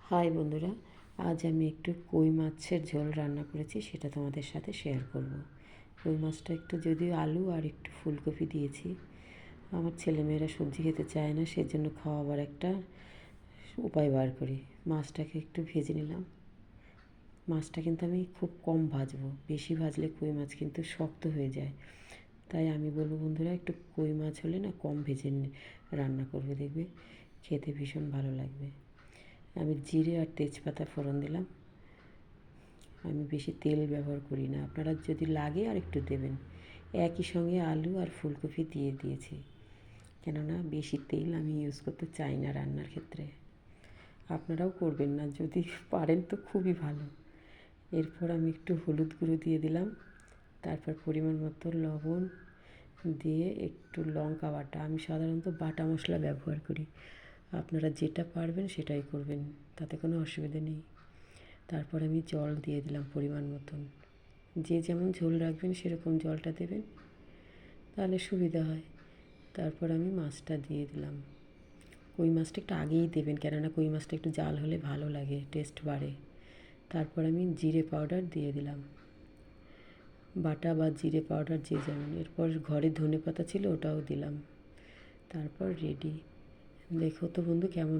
High বন্ধুরা, আজ আমি একটু কই মাছের ঝোল রান্না করেছি, সেটা তোমাদের সাথে শেয়ার করব। কই মাছটা একটু যদিও আলু আর একটু ফুলকপি দিয়েছি। আমার ছেলেমেয়েরা সবজি খেতে চায় না, সেজন্য খাওয়াবার একটা উপায় বার করি। মাছটাকে একটু ভেজে নিলাম। মাছটা কিন্তু আমি খুব কম ভাজবো, বেশি ভাজলে কই মাছ কিন্তু শক্ত হয়ে যায়। তাই আমি বলবো বন্ধুরা, একটু কই মাছ হলে না কম ভেজে রান্না করবে, দেখবে খেতে ভীষণ ভালো লাগবে। আমি জিরে আর তেজপাতা ফোড়ন দিলাম। আমি বেশি তেল ব্যবহার করি না, আপনারা যদি লাগে আর একটু দেবেন। একই সঙ্গে আলু আর ফুলকপি দিয়ে দিয়েছি, কেননা বেশি তেল আমি ইউজ করতে চাই না রান্নার ক্ষেত্রে। আপনারাও করবেন না, যদি পারেন তো খুবই ভালো। এরপর আমি একটু হলুদ গুঁড়ো দিয়ে দিলাম, তারপর পরিমাণ মতো লবণ দিয়ে একটু লঙ্কা বাটা। আমি সাধারণত বাটা মশলা ব্যবহার করি, আপনারা যেটা পারবেন সেটাই করবেন, তাতে কোনো অসুবিধা নেই। তারপর আমি জল দিয়ে দিলাম পরিমাণ মতন। যে যেমন ঝোল রাখবেন সেরকম জলটা দেবেন, তাহলে সুবিধা হয়। তারপর আমি মাছটা দিয়ে দিলাম। কই মাছটা একটু আগেই দেবেন, কেননা কই মাছটা একটু জাল হলে ভালো লাগে, টেস্ট বাড়ে। তারপর আমি জিরে পাউডার দিয়ে দিলাম, বাটা বা জিরে পাউডার যে যেমন। এরপর ঘরে ধনে পাতা ছিল, ওটাও দিলাম। তারপর রেডি। দেখো তো বন্ধু কেমন